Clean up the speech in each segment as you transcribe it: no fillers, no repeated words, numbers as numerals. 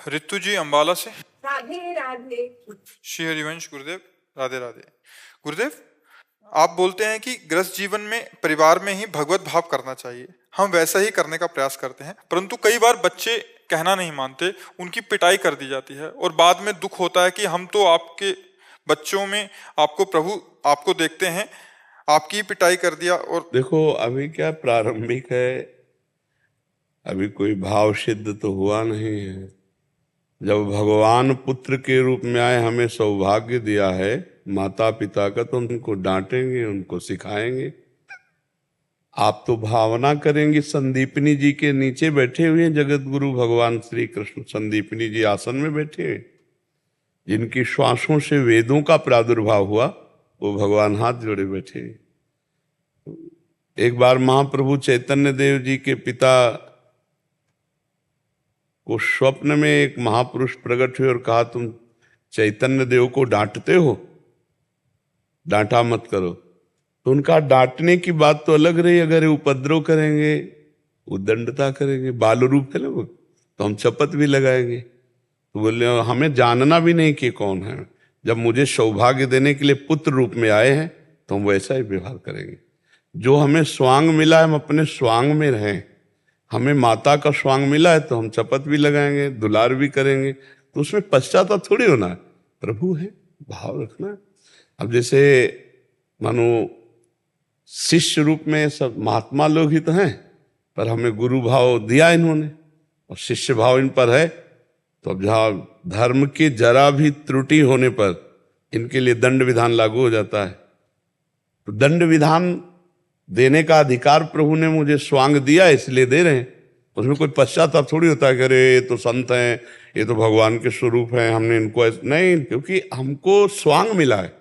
रितु जी अंबाला से। राधे राधे। श्री हरिवंश गुरुदेव, राधे राधे। गुरुदेव, आप बोलते हैं कि गृहस्थ जीवन में परिवार में ही भगवत भाव करना चाहिए। हम वैसा ही करने का प्रयास करते हैं, परंतु कई बार बच्चे कहना नहीं मानते, उनकी पिटाई कर दी जाती है और बाद में दुख होता है कि हम तो आपके बच्चों में आपको प्रभु आपको देखते हैं, आपकी ही पिटाई कर दिया। और देखो, अभी क्या प्रारंभिक है, अभी कोई भाव सिद्ध तो हुआ नहीं है। जब भगवान पुत्र के रूप में आए, हमें सौभाग्य दिया है माता पिता का, तो उनको डांटेंगे, उनको सिखाएंगे। आप तो भावना करेंगे। संदीपनी जी के नीचे बैठे हुए हैं जगत गुरु भगवान श्री कृष्ण। संदीपनी जी आसन में बैठे हैं, जिनकी श्वासों से वेदों का प्रादुर्भाव हुआ, वो भगवान हाथ जोड़े बैठे हैं। एक बार महाप्रभु चैतन्य देव जी के पिता को स्वप्न में एक महापुरुष प्रकट हुए और कहा, तुम चैतन्य देव को डांटते हो, डांटा मत करो। तो उनका डांटने की बात तो अलग रही, अगर उपद्रव करेंगे, उद्दंडता करेंगे, बाल रूप है ना वो, तो हम शपथ भी लगाएंगे। तो बोले, हमें जानना भी नहीं कि कौन है। जब मुझे सौभाग्य देने के लिए पुत्र रूप में आए हैं, तो हम वैसा ही व्यवहार करेंगे। जो हमें स्वांग मिला है, हम अपने स्वांग में रहें। हमें माता का स्वांग मिला है, तो हम शपथ भी लगाएंगे, दुलार भी करेंगे। तो उसमें पश्चाताप थोड़ी होना है, प्रभु है, भाव रखना है। अब जैसे मानो शिष्य रूप में सब महात्मा लोग ही तो हैं, पर हमें गुरु भाव दिया इन्होंने और शिष्य भाव इन पर है। तो अब जहाँ धर्म की जरा भी त्रुटि होने पर इनके लिए दंड विधान लागू हो जाता है। तो दंड विधान देने का अधिकार प्रभु ने मुझे स्वांग दिया, इसलिए दे रहे हैं। उसमें कोई पश्चाताप थोड़ी होता है कि अरे ये तो संत हैं, ये तो भगवान के स्वरूप हैं, हमने इनको नहीं, क्योंकि हमको स्वांग मिला है,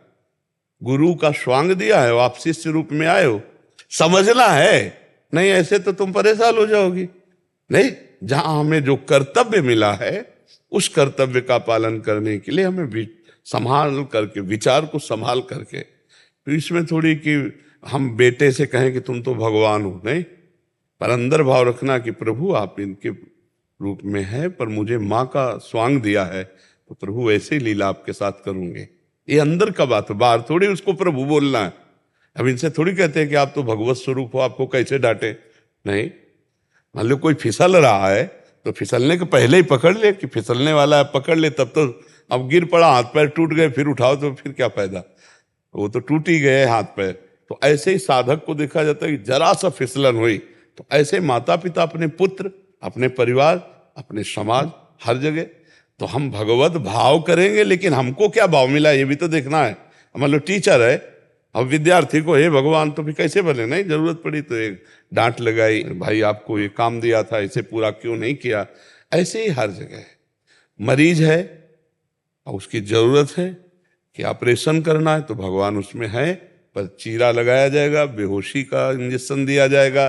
गुरु का स्वांग दिया है। आप शिष्य रूप में आए हो, समझना है। नहीं ऐसे तो तुम परेशान हो जाओगी। नहीं, जहां हमें जो कर्तव्य मिला है, उस कर्तव्य का पालन करने के लिए हमें संभाल करके, विचार को संभाल करके, तो इसमें थोड़ी कि हम बेटे से कहें कि तुम तो भगवान हो, नहीं, पर अंदर भाव रखना कि प्रभु आप इनके रूप में है, पर मुझे माँ का स्वांग दिया है, तो प्रभु ऐसे ही लीला आपके साथ करूंगे। ये अंदर का बात है, बाहर थोड़ी उसको प्रभु बोलना है। अब इनसे थोड़ी कहते हैं कि आप तो भगवत स्वरूप हो, आपको कैसे डांटे। नहीं, मान लो कोई फिसल रहा है, तो फिसलने के पहले ही पकड़ ले कि फिसलने वाला है, पकड़ ले, तब तो अब गिर पड़ा, हाथ पैर टूट गए, फिर उठाओ तो फिर क्या फायदा, वो तो टूट ही गए हाथ पैर। तो ऐसे ही साधक को देखा जाता है कि जरा सा फिसलन हुई, तो ऐसे माता पिता अपने पुत्र, अपने परिवार, अपने समाज, हर जगह तो हम भगवत भाव करेंगे। लेकिन हमको क्या भाव मिला ये भी तो देखना है। मान लो टीचर है, अब विद्यार्थी को हे भगवान, तो फिर कैसे बने। नहीं, जरूरत पड़ी तो एक डांट लगाई, भाई आपको ये काम दिया था, इसे पूरा क्यों नहीं किया। ऐसे ही हर जगह मरीज है और उसकी जरूरत है कि ऑपरेशन करना है, तो भगवान उसमें है, पर चीरा लगाया जाएगा, बेहोशी का इंजेक्शन दिया जाएगा,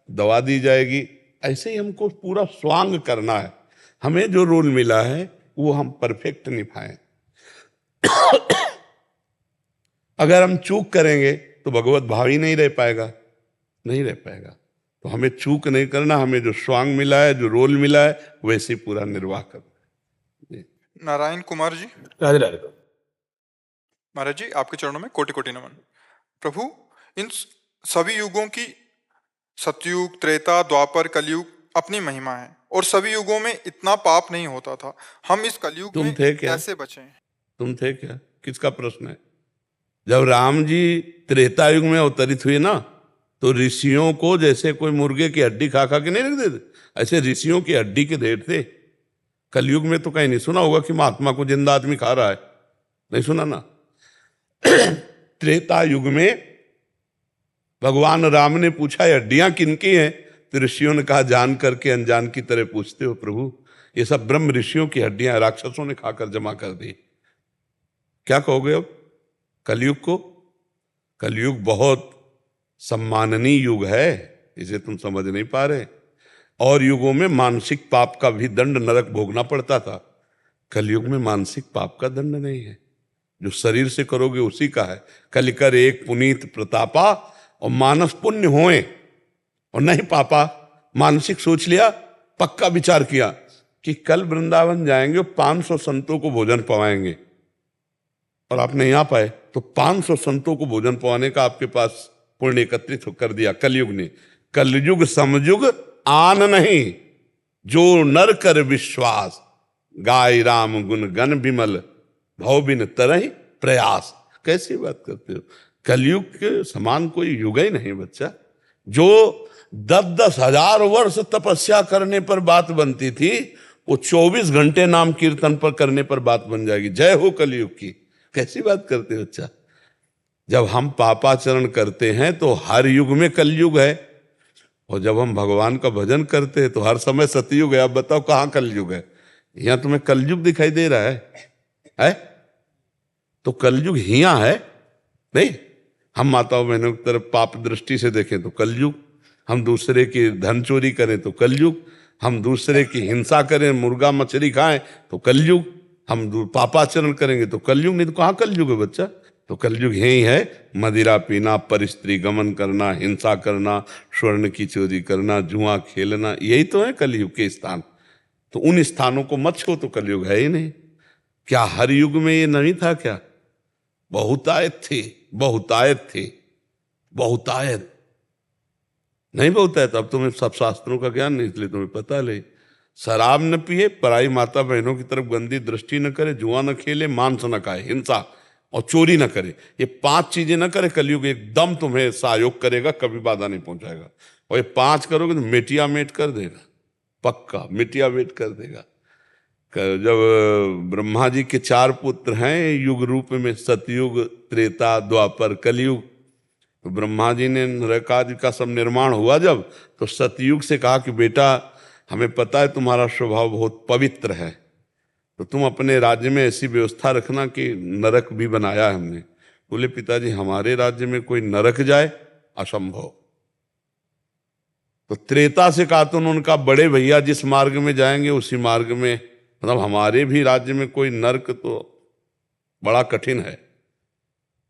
दवा दी जाएगी। ऐसे ही हमको पूरा स्वांग करना है। हमें जो रोल मिला है वो हम परफेक्ट निभाएं। अगर हम चूक करेंगे तो भगवत भाव ही नहीं रह पाएगा, नहीं रह पाएगा। तो हमें चूक नहीं करना, हमें जो स्वांग मिला है, जो रोल मिला है, वैसे पूरा निर्वाह करना है। नारायण कुमार जी, राधे राधे। महाराज जी, आपके चरणों में कोटि कोटि नमन। प्रभु, इन सभी युगों की, सतयुग, त्रेता, द्वापर, कलयुग अपनी महिमा है और सभी युगों में इतना पाप नहीं होता था। हम इस कलयुग में कैसे बचें? तुम थे क्या? किसका प्रश्न है? जब राम जी त्रेता युग में अवतरित हुए ना, तो ऋषियों को जैसे कोई मुर्गे की हड्डी खा खा के नहीं रख देते, ऐसे ऋषियों की हड्डी के ढेर थे। कलयुग में तो कहीं नहीं सुना होगा कि महात्मा को जिंदा आदमी खा रहा है, नहीं सुना ना। त्रेता युग में भगवान राम ने पूछा हड्डियां किनकी हैं, तो ऋषियों ने कहा जान करके अनजान की तरह पूछते हो प्रभु, ये सब ब्रह्म ऋषियों की हड्डियां राक्षसों ने खाकर जमा कर दी। क्या कहोगे अब कलयुग को? कलयुग बहुत सम्माननीय युग है, इसे तुम समझ नहीं पा रहे। और युगों में मानसिक पाप का भी दंड नरक भोगना पड़ता था। कलयुग में मानसिक पाप का दंड नहीं है, जो शरीर से करोगे उसी का है। कलिकर एक पुनीत प्रतापा, और मानस पुण्य होए और नहीं पापा। मानसिक सोच लिया, पक्का विचार किया, कि कल वृंदावन जाएंगे और 500 संतों को भोजन पवाएंगे, और आप नहीं आ पाए, तो 500 संतों को भोजन पवाने का आपके पास पुण्य एकत्रित कर दिया कलयुग ने। कलयुग समयुग आन नहीं, जो नर कर विश्वास, गाय राम गुण गण विमल, भव बिन तरहि प्रयास। कैसी बात करते हो, कलयुग के समान कोई युग ही नहीं बच्चा। जो 10-10 हजार वर्ष तपस्या करने पर बात बनती थी, वो 24 घंटे नाम कीर्तन पर करने पर बात बन जाएगी। जय हो कलयुग की। कैसी बात करते हो बच्चा। जब हम पापाचरण करते हैं तो हर युग में कलयुग है, और जब हम भगवान का भजन करते हैं तो हर समय सतयुग है। अब बताओ कहाँ कलयुग है। यहां तुम्हें कलयुग दिखाई दे रहा है? तो कलयुग हिया है नहीं। हम माताओं बहनों की तरफ पाप दृष्टि से देखें तो कलयुग, हम दूसरे की धन चोरी करें तो कलयुग, हम दूसरे की हिंसा करें, मुर्गा मछली खाएं तो कलयुग, हम पापाचरण करेंगे तो कलयुग। नहीं तो कहाँ कलयुग है बच्चा। तो कलयुग यही है, मदिरा पीना, परिस्त्री गमन करना, हिंसा करना, स्वर्ण की चोरी करना, जुआ खेलना, यही तो है कलयुग के स्थान। तो उन स्थानों को मत छो, तो कलयुग है ही नहीं। क्या हर युग में ये नहीं था क्या? बहुतायत थे, बहुतायत थे, बहुतायत नहीं बहुतायत। अब तुम्हें सब शास्त्रों का ज्ञान नहीं, इसलिए तुम्हें पता ले। शराब न पिए, पराई माता बहनों की तरफ गंदी दृष्टि न करे, जुआ न खेले, मांस न खाए, हिंसा और चोरी न करे। ये 5 चीजें न करे, कलयुग एकदम तुम्हें सहयोग करेगा, कभी बाधा नहीं पहुंचाएगा। और ये 5 करोगे तो मिटिया मेट कर देगा, पक्का मिटिया मेट कर देगा। जब ब्रह्मा जी के 4 पुत्र हैं युग रूप में, सतयुग, त्रेता, द्वापर, कलयुग, तो ब्रह्मा जी ने नरकादि का सब निर्माण हुआ जब, तो सतयुग से कहा कि बेटा हमें पता है तुम्हारा स्वभाव बहुत पवित्र है, तो तुम अपने राज्य में ऐसी व्यवस्था रखना कि नरक भी बनाया है हमने। बोले पिताजी हमारे राज्य में कोई नरक जाए, असंभव। तो त्रेता से कहा तो उनका बड़े भैया जिस मार्ग में जाएंगे उसी मार्ग में, मतलब हमारे भी राज्य में कोई नरक तो बड़ा कठिन है।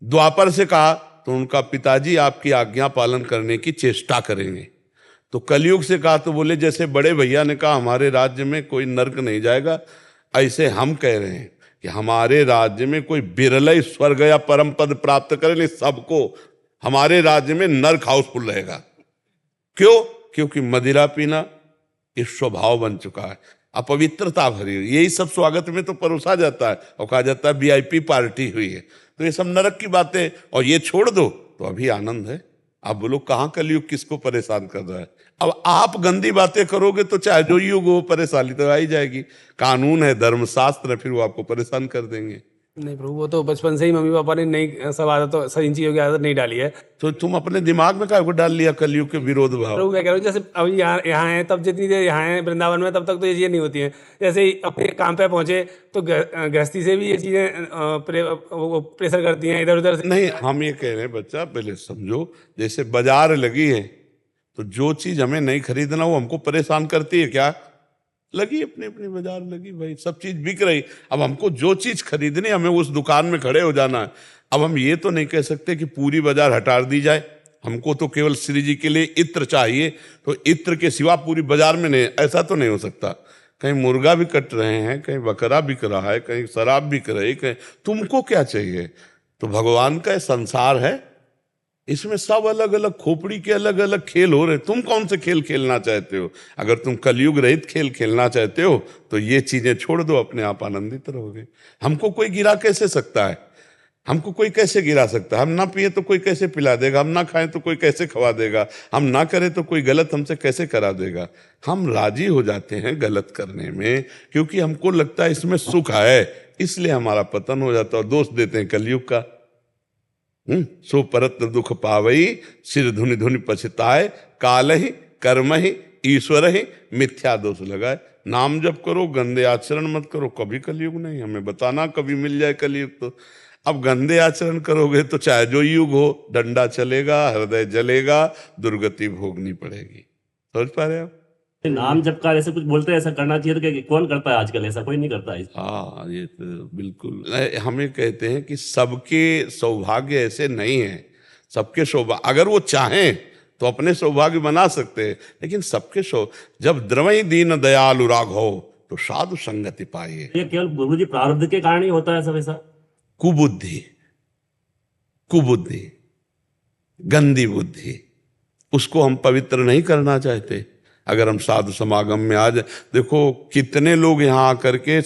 द्वापर से कहा तो उनका पिताजी आपकी आज्ञा पालन करने की चेष्टा करेंगे। तो कलयुग से कहा तो बोले जैसे बड़े भैया ने कहा हमारे राज्य में कोई नरक नहीं जाएगा, ऐसे हम कह रहे हैं कि हमारे राज्य में कोई बिरले स्वर्ग या परम पद प्राप्त करे, नहीं सबको हमारे राज्य में नरक हाउसफुल रहेगा। क्यों? क्योंकि मदिरा पीना इस स्वभाव बन चुका है, अपवित्रता भरी हुई। यही सब स्वागत में तो परोसा जाता है और कहा जाता है वीआईपी पार्टी हुई है। तो ये सब नरक की बातें, और ये छोड़ दो तो अभी आनंद है। आप बोलो कहाँ कलयुग किसको परेशान कर रहा है। अब आप गंदी बातें करोगे तो चाहे जो युग हो परेशानी तो आ ही जाएगी। कानून है, धर्मशास्त्र है, फिर वो आपको परेशान कर देंगे। नहीं प्रभु, वो तो बचपन से ही मम्मी पापा ने नहीं सब आदत, सब इन चीजों की आदत नहीं डाली है। तो तुम अपने दिमाग में क्या डाल लिया कलयुग के विरोध भाव। प्रभु मैं कह रहा हूँ जैसे अभी यहाँ है, तब जितनी देर यहाँ है वृंदावन में तब तक तो ये चीजें नहीं होती हैं। जैसे ही अपने काम पे पहुंचे तो गृहस्थी से भी ये चीजें प्रेशर करती हैं इधर उधर से। नहीं, हम ये कह रहे हैं बच्चा पहले समझो, जैसे बाजार लगी है तो जो चीज हमें नहीं खरीदना वो हमको परेशान करती है क्या? लगी अपनी अपनी बाजार लगी भाई, सब चीज बिक रही। अब हमको जो चीज खरीदनी हमें उस दुकान में खड़े हो जाना है। अब हम ये तो नहीं कह सकते कि पूरी बाजार हटा दी जाए, हमको तो केवल श्री जी के लिए इत्र चाहिए, तो इत्र के सिवा पूरी बाजार में नहीं, ऐसा तो नहीं हो सकता। कहीं मुर्गा भी कट रहे हैं, कहीं बकरा बिक रहा है, कहीं शराब बिक रही, कहीं तुमको क्या चाहिए? तो भगवान का संसार है, इसमें सब अलग अलग खोपड़ी के अलग अलग खेल हो रहे। तुम कौन से खेल खेलना चाहते हो? अगर तुम कलयुग रहित खेल खेलना चाहते हो तो ये चीजें छोड़ दो, अपने आप आनंदित रहोगे। हमको कोई गिरा कैसे सकता है? हमको कोई कैसे गिरा सकता है? हम ना पिए तो कोई कैसे पिला देगा? हम ना खाएं तो कोई कैसे खवा देगा? हम ना करें तो कोई गलत हमसे कैसे करा देगा? हम राजी हो जाते हैं गलत करने में, क्योंकि हमको लगता है इसमें सुख है, इसलिए हमारा पतन हो जाता है। और दोष देते हैं कलयुग का। सो परत दुख पावई, सिर धुनि धुनि पछताए, काल ही कर्म ही ईश्वर ही मिथ्या दोष लगाए। नाम जप करो, गंदे आचरण मत करो, कभी कलयुग नहीं। हमें बताना कभी मिल जाए कलयुग तो। अब गंदे आचरण करोगे तो चाहे जो युग हो, डंडा चलेगा, हृदय जलेगा, दुर्गति भोगनी पड़ेगी। समझ पा रहे आप? नाम जप का ऐसे कुछ बोलते हैं, ऐसा करना चाहिए, तो क्या कौन करता है आजकल? ऐसा कोई नहीं करता है। हाँ, ये तो बिल्कुल। हमें कहते हैं कि सबके सौभाग्य ऐसे नहीं है। सबके सौभाग्य अगर वो चाहें तो अपने सौभाग्य बना सकते हैं, लेकिन सबके जब द्रवई दीन दयालु राघव, तो साधु संगति पाइए। ये केवल गुरुजी प्रारब्ध के कारण ही होता है सब ऐसा? कुबुद्धि, कुबुद्धि, गंदी बुद्धि, उसको हम पवित्र नहीं करना चाहते। अगर हम साधु समागम में आज देखो कितने लोग यहाँ आकर के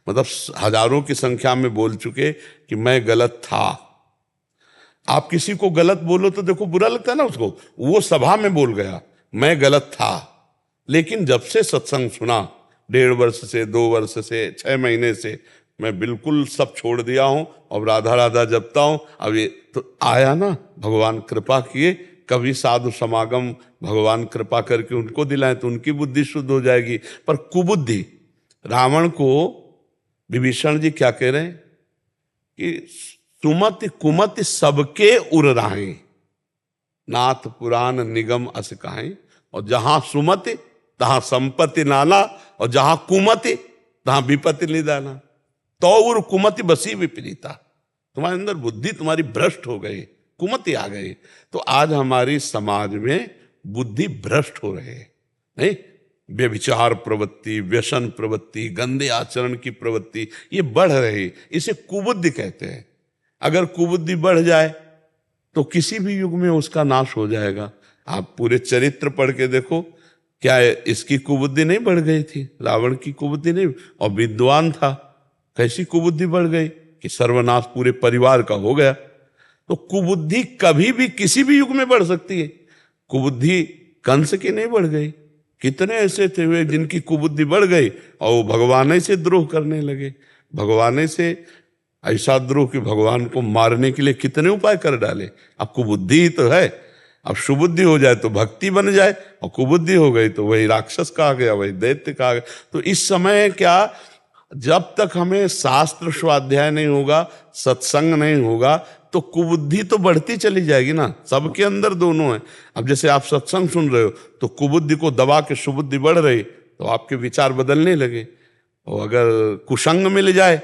मतलब हजारों की संख्या में बोल चुके कि मैं गलत था। आप किसी को गलत बोलो तो देखो बुरा लगता है ना उसको, वो सभा में बोल गया मैं गलत था, लेकिन जब से सत्संग सुना 1.5 वर्ष से 2 वर्ष से 6 महीने से मैं बिल्कुल सब छोड़ दिया हूं और राधा राधा जपता हूं। अब ये तो आया ना, भगवान कृपा किए, कभी साधु समागम भगवान कृपा करके उनको दिलाएं तो उनकी बुद्धि शुद्ध हो जाएगी। पर कुबुद्धि, रावण को विभीषण जी क्या कह रहे हैं कि सुमति कुमति सबके उर राहें, नाथ पुराण निगम अस कहां, और जहां सुमति तहां संपत्ति नाना, और जहां कुमति तहां विपत्ति निदाना। तो उर कुमति बसी विपरीता, तुम्हारे अंदर बुद्धि तुम्हारी भ्रष्ट हो गई, कुमति आ गई। तो आज हमारी समाज में बुद्धि भ्रष्ट हो रहे हैं, नहीं, व्यभिचार प्रवृत्ति, व्यसन प्रवृत्ति, गंदे आचरण की प्रवृत्ति ये बढ़ रही, इसे कुबुद्धि कहते हैं। अगर कुबुद्धि बढ़ जाए तो किसी भी युग में उसका नाश हो जाएगा। आप पूरे चरित्र पढ़ के देखो, क्या इसकी कुबुद्धि नहीं बढ़ गई थी? रावण की कुबुद्धि नहीं, और विद्वान था, कैसी कुबुद्धि बढ़ गई कि सर्वनाश पूरे परिवार का हो गया। तो कुबुद्धि कभी भी किसी भी युग में बढ़ सकती है। कुबुद्धि कंस की नहीं बढ़ गई, कितने ऐसे थे हुए जिनकी कुबुद्धि बढ़ गई और वो भगवान से द्रोह करने लगे। भगवान से ऐसा द्रोह कि भगवान को मारने के लिए कितने उपाय कर डाले। अब कुबुद्धि ही तो है, अब सुबुद्धि हो जाए तो भक्ति बन जाए, और कुबुद्धि हो गई तो वही राक्षस कहा गया, वही दैत्य कहा गया। तो इस समय क्या, जब तक हमें शास्त्र स्वाध्याय नहीं होगा, सत्संग नहीं होगा, तो कुबुद्धि तो बढ़ती चली जाएगी ना। सबके अंदर दोनों है। अब जैसे आप सत्संग सुन रहे हो तो कुबुद्धि को दबा के सुबुद्धि बढ़ रही, तो आपके विचार बदलने लगे। और अगर कुसंग मिल जाए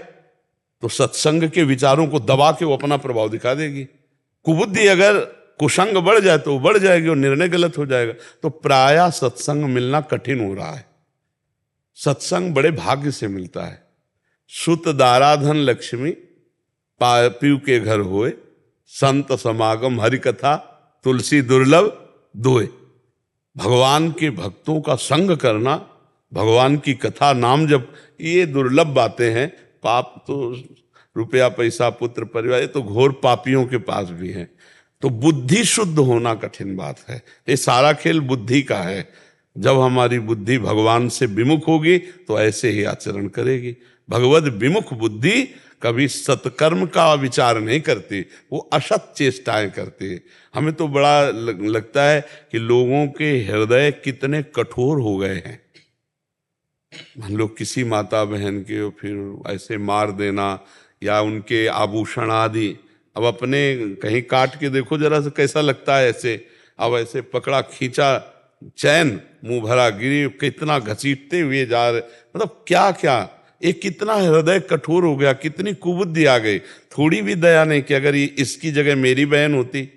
तो सत्संग के विचारों को दबा के वो अपना प्रभाव दिखा देगी। कुबुद्धि अगर कुसंग बढ़ जाए तो वो बढ़ जाएगी और निर्णय गलत हो जाएगा। तो प्रायः सत्संग मिलना कठिन हो रहा है। सत्संग बड़े भाग्य से मिलता है। सुत दाराधन लक्ष्मी पीयू के घर होए, संत समागम हरि कथा तुलसी दुर्लभ दोए। भगवान के भक्तों का संग करना, भगवान की कथा नाम जप, ये दुर्लभ बातें हैं। पाप तो रुपया पैसा पुत्र परिवार, ये तो घोर पापियों के पास भी है। तो बुद्धि शुद्ध होना कठिन बात है। ये सारा खेल बुद्धि का है। जब हमारी बुद्धि भगवान से विमुख होगी तो ऐसे ही आचरण करेगी। भगवद विमुख बुद्धि कभी सत्कर्म का विचार नहीं करती, वो असत चेष्टाएं करती है। हमें तो बड़ा लगता है कि लोगों के हृदय कितने कठोर हो गए हैं। मान लो किसी माता बहन के फिर ऐसे मार देना, या उनके आभूषण आदि, अब अपने कहीं काट के देखो जरा से कैसा लगता है ऐसे। अब ऐसे पकड़ा खींचा चैन, मुंह भरा गिरी, कितना घसीटते हुए जा रहे, मतलब क्या क्या, एक कितना हृदय कठोर हो गया, कितनी कुबुद्धि आ गई। थोड़ी भी दया नहीं कि अगर ये इसकी जगह मेरी बहन होती,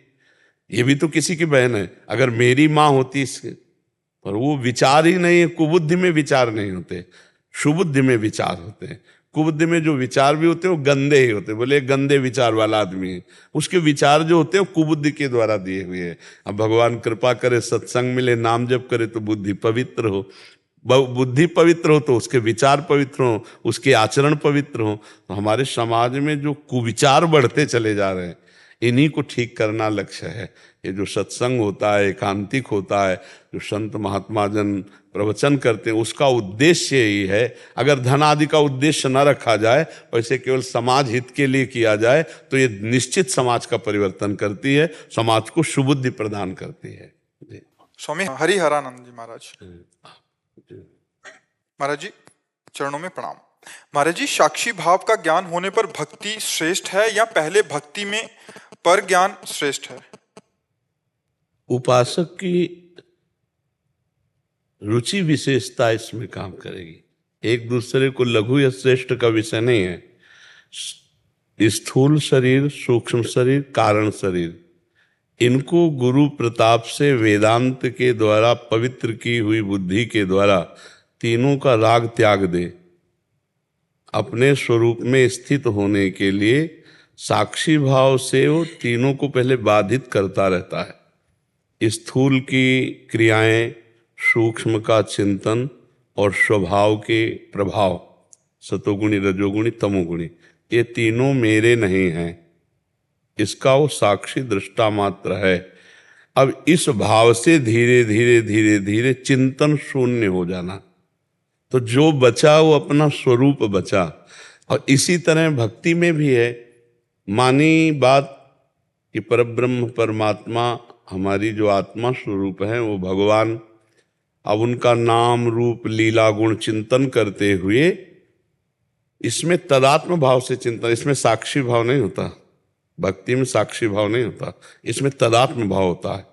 ये भी तो किसी की बहन है, अगर मेरी माँ होती इसके, पर वो विचार ही नहीं है। कुबुद्धि में विचार नहीं होते, सुबुद्धि में विचार होते हैं। कुबुद्धि में जो विचार भी होते हैं वो गंदे ही होते हैं। बोले गंदे विचार वाला आदमी है, उसके विचार जो होते हैं वो कुबुद्धि के द्वारा दिए हुए हैं। अब भगवान कृपा करे, सत्संग मिले, नाम जप करे तो बुद्धि पवित्र हो। बुद्धि पवित्र हो तो उसके विचार पवित्र हो, उसके आचरण पवित्र हो। तो हमारे समाज में जो कुविचार बढ़ते चले जा रहे हैं, इन्हीं को ठीक करना लक्ष्य है। ये जो सत्संग होता है, एकांतिक होता है, जो संत महात्मा जन प्रवचन करते हैं, उसका उद्देश्य यही है। अगर धन आदि का उद्देश्य न रखा जाए, वैसे केवल समाज हित के लिए किया जाए, तो ये निश्चित समाज का परिवर्तन करती है, समाज को सुबुद्धि प्रदान करती है। जी। स्वामी हरिहरानंद जी महाराज, महाराज जी चरणों में प्रणाम। महाराज जी, साक्षी भाव का ज्ञान होने पर भक्ति श्रेष्ठ है या पहले भक्ति में पर ज्ञान श्रेष्ठ है? उपासक की रुचि विशेषता इसमें काम करेगी। एक दूसरे को लघु या श्रेष्ठ का विषय नहीं है। स्थूल शरीर, सूक्ष्म शरीर, कारण शरीर, इनको गुरु प्रताप से वेदांत के द्वारा, पवित्र की हुई बुद्धि के द्वारा तीनों का राग त्याग दे, अपने स्वरूप में स्थित होने के लिए साक्षी भाव से वो तीनों को पहले बाधित करता रहता है। स्थूल की क्रियाएं, सूक्ष्म का चिंतन और स्वभाव के प्रभाव, सतोगुणी, रजोगुणी, तमोगुणी, ये तीनों मेरे नहीं हैं, इसका वो साक्षी दृष्टा मात्र है। अब इस भाव से धीरे धीरे धीरे धीरे चिंतन शून्य हो जाना, तो जो बचा वो अपना स्वरूप बचा। और इसी तरह भक्ति में भी है, मानी बात कि परब्रह्म परमात्मा हमारी जो आत्मा स्वरूप है वो भगवान। अब उनका नाम रूप लीला गुण चिंतन करते हुए इसमें तदात्म भाव से चिंतन, इसमें साक्षी भाव नहीं होता, भक्ति में साक्षी भाव नहीं होता, इसमें तदात्म भाव होता है।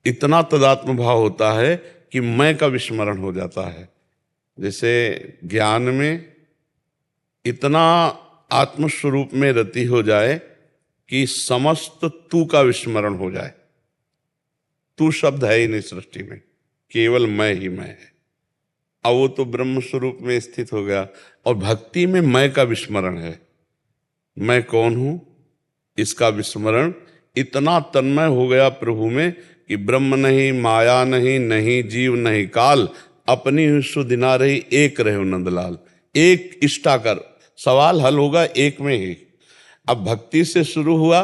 इतना तदात्म भाव होता है कि मैं का विस्मरण हो जाता है। जैसे ज्ञान में इतना आत्मस्वरूप में रति हो जाए कि समस्त तू का विस्मरण हो जाए। तू शब्द है ही नहीं सृष्टि में, केवल मैं ही मैं है। अब वो तो ब्रह्म स्वरूप में स्थित हो गया। और भक्ति में मैं का विस्मरण है, मैं कौन हूं इसका विस्मरण इतना तन्मय हो गया प्रभु में कि ब्रह्म नहीं, माया नहीं, नहीं जीव नहीं काल, अपनी ही सुधि ना रही, एक रहे नंदलाल। एक इष्टा कर, सवाल हल होगा एक में ही। अब भक्ति से शुरू हुआ,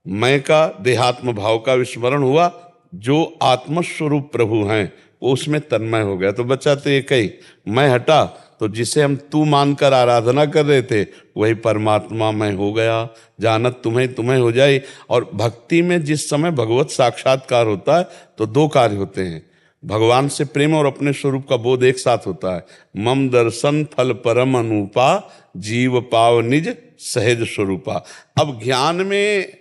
मैं का देहात्म भाव का विस्मरण हुआ, जो आत्मस्वरूप प्रभु हैं वो उसमें तन्मय हो गया। तो बच्चा तो एक ही, मैं हटा तो जिसे हम तू मानकर आराधना कर रहे थे वही परमात्मा मैं हो गया, जानत तुम्हें तुम्हें हो जाए। और भक्ति में जिस समय भगवत साक्षात्कार होता है तो दो कार्य होते हैं, भगवान से प्रेम और अपने स्वरूप का बोध एक साथ होता है। मम दर्शन फल परम अनुपा, जीव पाव निज सहज स्वरूपा। अब ज्ञान में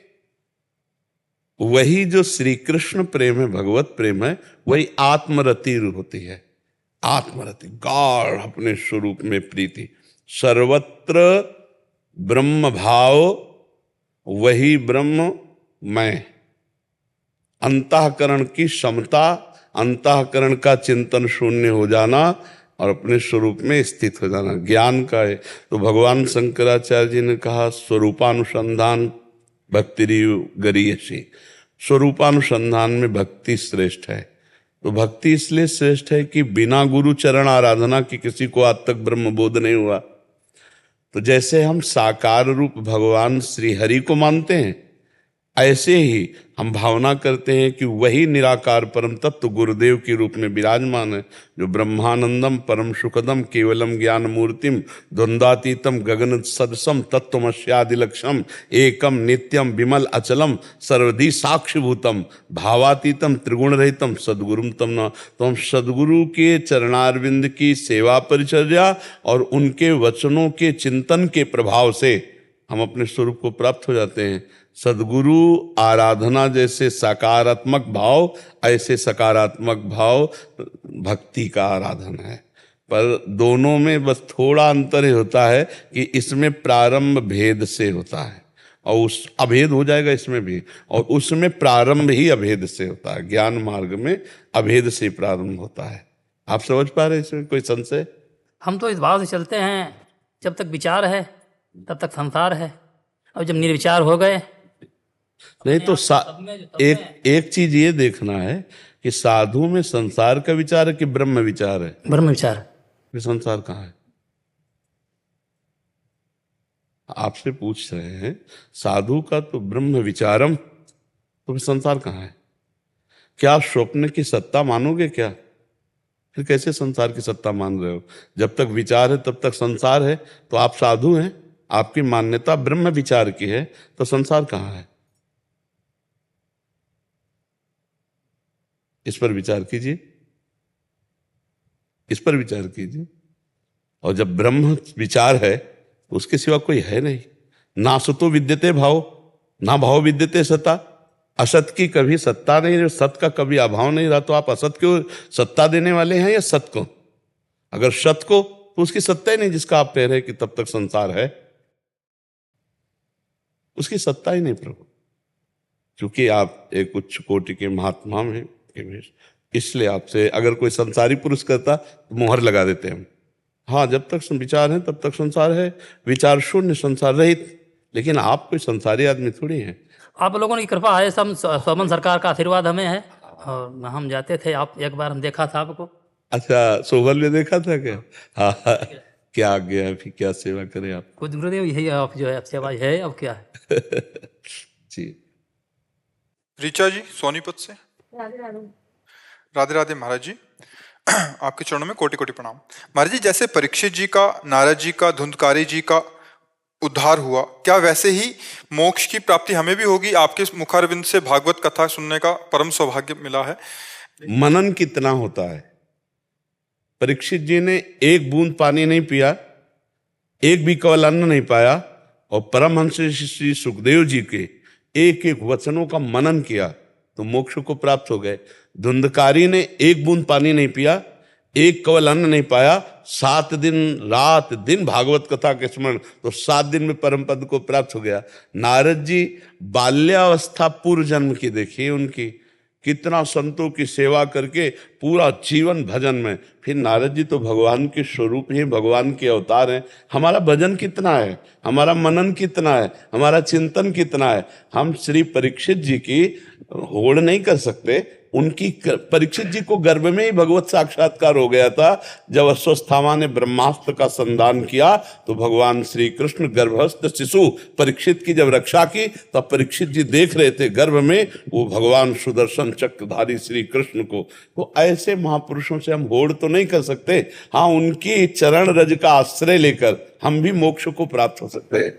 वही जो श्री कृष्ण प्रेम है, भगवत प्रेम है, वही आत्मरति होती है। आत्मरति, गाढ़ अपने स्वरूप में प्रीति, सर्वत्र ब्रह्म भाव, वही ब्रह्म मैं। अंतःकरण की समता, अंतःकरण का चिंतन शून्य हो जाना और अपने स्वरूप में स्थित हो जाना ज्ञान का है। तो भगवान शंकराचार्य जी ने कहा स्वरूपानुसंधान भक्तिरियु गरीयसी। स्वरूपानुसंधान में भक्ति श्रेष्ठ है। तो भक्ति इसलिए श्रेष्ठ है कि बिना गुरु चरण आराधना की किसी को आज तक ब्रह्म बोध नहीं हुआ। तो जैसे हम साकार रूप भगवान श्री हरि को मानते हैं, ऐसे ही हम भावना करते हैं कि वही निराकार परम तत्व गुरुदेव के रूप में विराजमान है, जो ब्रह्मानंदम परम सुखदम केवलम ज्ञान मूर्तिम द्वंद्वातीतम गगन सदसम तत्वमस्यादिलक्षम एकम नित्यम विमल अचलम सर्वधि साक्षिभूतम भावातीतम त्रिगुण रहितम सदगुरुम तम न। तो हम सदगुरु के चरणारविंद की सेवा परिचर्या और उनके वचनों के चिंतन के प्रभाव से हम अपने स्वरूप को प्राप्त हो जाते हैं। सदगुरु आराधना जैसे सकारात्मक भाव, ऐसे सकारात्मक भाव भक्ति का आराधना है। पर दोनों में बस थोड़ा अंतर ही होता है कि इसमें प्रारंभ भेद से होता है और उस अभेद हो जाएगा इसमें भी, और उसमें प्रारंभ ही अभेद से होता है। ज्ञान मार्ग में अभेद से प्रारंभ होता है। आप समझ पा रहे हैं इसमें कोई संशय? हम तो इस भाव से चलते हैं, जब तक विचार है तब तक संसार है, और जब निर्विचार हो गए नहीं तो एक चीज ये देखना है कि साधु में संसार का विचार है कि ब्रह्म विचार है? ब्रह्म विचार। फिर संसार कहाँ है? आपसे पूछ रहे हैं, साधु का तो ब्रह्म विचारम, तो फिर संसार कहाँ है? क्या स्वप्न की सत्ता मानोगे क्या? फिर कैसे संसार की सत्ता मान रहे हो? जब तक विचार है तब तक संसार है। तो आप साधु हैं, आपकी मान्यता ब्रह्म विचार की है, तो संसार कहाँ है? इस पर विचार कीजिए, इस पर विचार कीजिए। और जब ब्रह्म विचार है तो उसके सिवा कोई है नहीं। ना सतो विद्यते भाव, ना भाव विद्यते सत्ता। असत की कभी सत्ता नहीं, सत का कभी अभाव नहीं रहा, तो आप असत को सत्ता देने वाले हैं या सत को? अगर सत को, तो उसकी सत्ता ही नहीं जिसका आप कह रहे हैं कि तब तक संसार है, उसकी सत्ता ही नहीं प्रभु। क्योंकि आप एक उच्च कोटि के महात्मा में, इसलिए आपसे अगर कोई संसारी पुरुष करता तो मोहर लगा देते हैं। हाँ, जब तक विचार है तब तक संसार है, विचार शून्य संसार रहित। लेकिन आप कोई संसारी आदमी थोड़ी हैं। आप लोगों की कृपा है, सब सोमन सरकार का आशीर्वाद हमें है। और हम जाते थे, आप एक बार हम देखा था आपको। अच्छा, सोहल में देखा था क्या? हाँ हाँ, क्या आज्ञा है, फिर क्या सेवा करें आप? खुद गुरुदेव यही आप जो है सेवा है, अब क्या है। जी। ऋचा जी सोनीपत से। राधे राधे महाराज जी। आपके चरणों में कोटि कोटि प्रणाम महाराज जी। जैसे परीक्षित जी का, नारद जी का, धुंधकारी जी का उद्धार हुआ, क्या वैसे ही मोक्ष की प्राप्ति हमें भी होगी? आपके मुखारविंद से भागवत कथा सुनने का परम सौभाग्य मिला है। मनन कितना होता है? परीक्षित जी ने एक बूंद पानी नहीं पिया, एक भी केवल अन्न नहीं पाया, और परमहंस श्री सुखदेव जी के एक एक वचनों का मनन किया तो मोक्ष को प्राप्त हो गए। धुंधकारी ने एक बूंद पानी नहीं पिया, एक केवल अन्न नहीं पाया, 7 दिन रात दिन भागवत कथा के स्मरण, तो 7 दिन में परम पद को प्राप्त हो गया। नारद जी बाल्यावस्था पूर्व जन्म की देखिए, उनकी कितना संतों की सेवा करके पूरा जीवन भजन में। फिर नारद जी तो भगवान के स्वरूप ही, भगवान के अवतार हैं। हमारा भजन कितना है, हमारा मनन कितना है, हमारा चिंतन कितना है? हम श्री परीक्षित जी की होड़ नहीं कर सकते। उनकी परीक्षित जी को गर्भ में ही भगवत साक्षात्कार हो गया था। जब अश्वस्थामा ने ब्रह्मास्त्र का संधान किया तो भगवान श्री कृष्ण गर्भस्थ शिशु परीक्षित की जब रक्षा की, तब परीक्षित जी देख रहे थे गर्भ में वो भगवान सुदर्शन चक्रधारी श्री कृष्ण को। तो ऐसे महापुरुषों से हम होड़ तो नहीं कर सकते। हाँ, उनकी चरण रज का आश्रय लेकर हम भी मोक्ष को प्राप्त हो सकते हैं।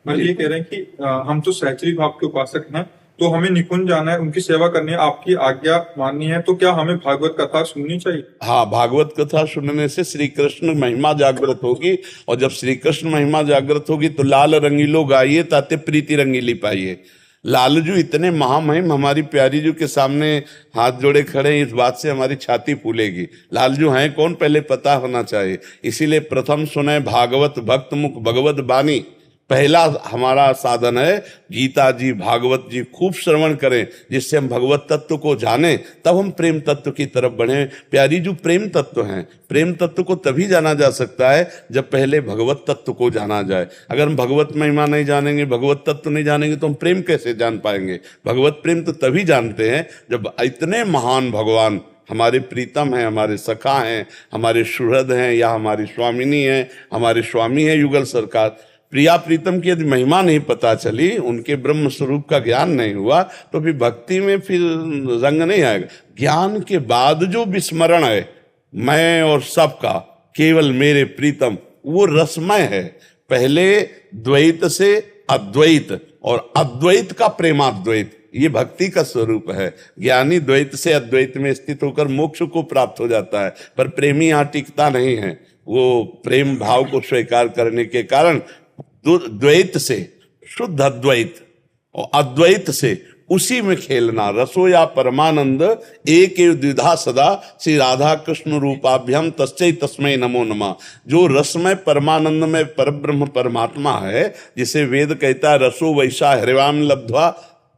मैं ये कह रहे हैं कि हम तो सहचरी भाव के उपासक हैं, तो हमें निकुंज जाना है, उनकी सेवा करनी है, आपकी आज्ञा माननी है, तो क्या हमें भागवत कथा सुननी चाहिए? हाँ, भागवत कथा सुनने से श्री कृष्ण महिमा जागृत होगी, और जब श्री कृष्ण महिमा जागृत होगी तो लाल रंगीलो गाइए ताते प्रीति रंगीली पाइए। लालजू इतने महामहिम हमारी प्यारी जू के सामने हाथ जोड़े खड़े हैं, इस बात से हमारी छाती फूलेगी। लालजू हैं कौन, पहले पता होना चाहिए। इसीलिए प्रथम सुने भागवत भक्त मुख भगवत बानी। पहला हमारा साधन है गीता जी, भागवत जी खूब श्रवण करें, जिससे हम भगवत तत्व को जानें, तब हम प्रेम तत्व की तरफ बढ़ें। प्यारी जो प्रेम तत्व हैं, प्रेम तत्व को तभी जाना जा सकता है जब पहले भगवत तत्व को जाना जाए। अगर हम भगवत महिमा नहीं जानेंगे, भगवत तत्व नहीं जानेंगे, तो हम प्रेम कैसे जान पाएंगे? भगवत प्रेम तो तभी जानते हैं जब इतने महान भगवान हमारे प्रीतम हैं, हमारे सखा हैं, हमारे सुहृद हैं, या हमारी स्वामिनी हैं, हमारे स्वामी हैं युगल सरकार। प्रिया प्रीतम की यदि महिमा नहीं पता चली, उनके ब्रह्म स्वरूप का ज्ञान नहीं हुआ, तो फिर भक्ति में फिर रंग नहीं आएगा। ज्ञान के बाद जो विस्मरण है मैं और सबका, केवल मेरे प्रीतम, वो रसमय है। पहले द्वैत से अद्वैत और अद्वैत का प्रेमाद्वैत, ये भक्ति का स्वरूप है। ज्ञानी द्वैत से अद्वैत में स्थित होकर मोक्ष को प्राप्त हो जाता है, पर प्रेमी यहाँ टिकता नहीं है। वो प्रेम भाव को स्वीकार करने के कारण द्वैत से शुद्ध अद्वैत और अद्वैत से उसी में खेलना। रसो या परमानंद एक द्विधा सदा, श्री राधा कृष्ण रूपाभ्यम तस्मै तस्मै नमो नमः। जो रसमय परमानंद में परब्रह्म परमात्मा है, जिसे वेद कहता है रसो वैसा हरिवाम लब्ध्वा,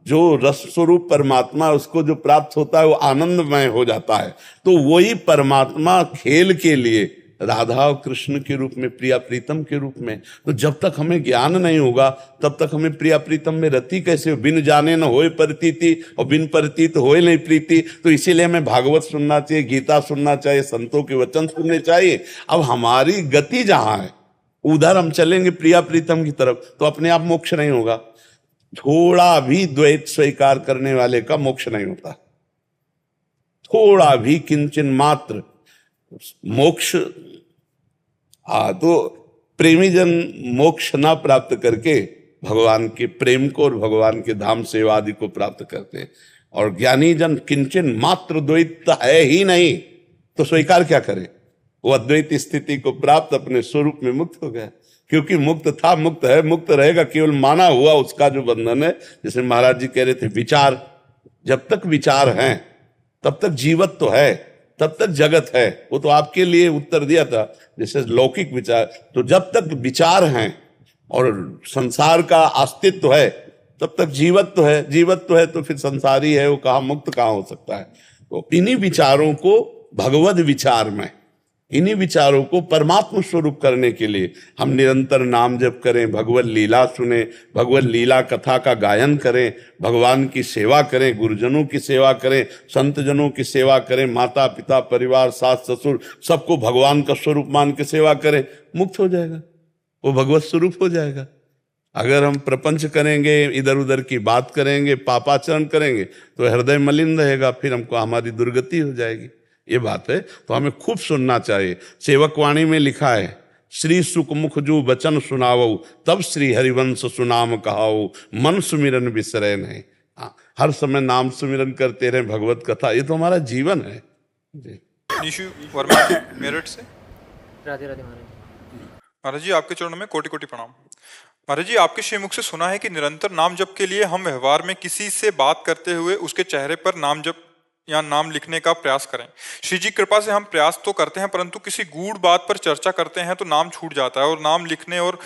जो रस स्वरूप परमात्मा उसको जो प्राप्त होता है वो आनंदमय हो जाता है। तो वही परमात्मा खेल के लिए राधा और कृष्ण के रूप में, प्रिया प्रीतम के रूप में। तो जब तक हमें ज्ञान नहीं होगा तब तक हमें प्रिया प्रीतम में रति कैसे? बिन जाने न होए प्रतीति और बिन प्रतीत होए नहीं प्रीति। तो इसीलिए हमें भागवत सुनना चाहिए, गीता सुनना चाहिए, संतों के वचन सुनने चाहिए। अब हमारी गति जहां है उधर हम चलेंगे प्रिया प्रीतम की तरफ, तो अपने आप मोक्ष नहीं होगा। थोड़ा भी द्वैत स्वीकार करने वाले का मोक्ष नहीं होता, थोड़ा भी किंचन मात्र मोक्ष। तो प्रेमी जन मोक्ष ना प्राप्त करके भगवान के प्रेम को और भगवान के धाम सेवा आदि को प्राप्त करते हैं। और ज्ञानी जन किंचन मात्र द्वैत है ही नहीं, तो स्वीकार क्या करे? वो अद्वैत स्थिति को प्राप्त अपने स्वरूप में मुक्त हो गया। क्योंकि मुक्त था, मुक्त है, मुक्त रहेगा, केवल माना हुआ उसका जो बंधन है। जैसे महाराज जी कह रहे थे, विचार, जब तक विचार हैं तब तक जीवत तो है, तब तक जगत है। वो तो आपके लिए उत्तर दिया था, जैसे लौकिक विचार। तो जब तक विचार हैं और संसार का अस्तित्व तो है, तब तक जीवत तो है। जीवत तो है तो फिर संसारी है, वो कहाँ मुक्त कहाँ हो सकता है? तो इन्हीं विचारों को भगवद विचार में, इन्हीं विचारों को परमात्मा स्वरूप करने के लिए हम निरंतर नाम जप करें, भगवत लीला सुने, भगवत लीला कथा का गायन करें, भगवान की सेवा करें, गुरुजनों की सेवा करें, संतजनों की सेवा करें, माता पिता परिवार सास ससुर सबको भगवान का स्वरूप मान के सेवा करें, मुक्त हो जाएगा, वो भगवत स्वरूप हो जाएगा। अगर हम प्रपंच करेंगे, इधर उधर की बात करेंगे, पापाचरण करेंगे तो हृदय मलिन रहेगा, फिर हमको हमारी दुर्गति हो जाएगी। ये बात है, तो हमें खूब सुनना चाहिए। सेवकवाणी में लिखा है, श्री सुखमुख जो वचन सुनावो, तब श्री हरिवंश सुनाम कहाओ, मन सुमिरन बिसरे नहीं। हाँ, हर समय नाम सुमिरन करते रहे, भगवत कथा, ये तो हमारा जीवन है जी। निशु वर्मा मेरठ से। राधे राधे महाराज। महाराज जी आपके चरणों में कोटि कोटि प्रणाम। महाराज जी आपके श्रीमुख से सुना है कि निरंतर नाम जप के लिए हम व्यवहार में किसी से बात करते हुए उसके चेहरे पर नाम जप या नाम लिखने का प्रयास करें। श्री जी कृपा से हम प्रयास तो करते हैं, परंतु किसी गूढ़ बात पर चर्चा करते हैं तो नाम छूट जाता है, और नाम लिखने और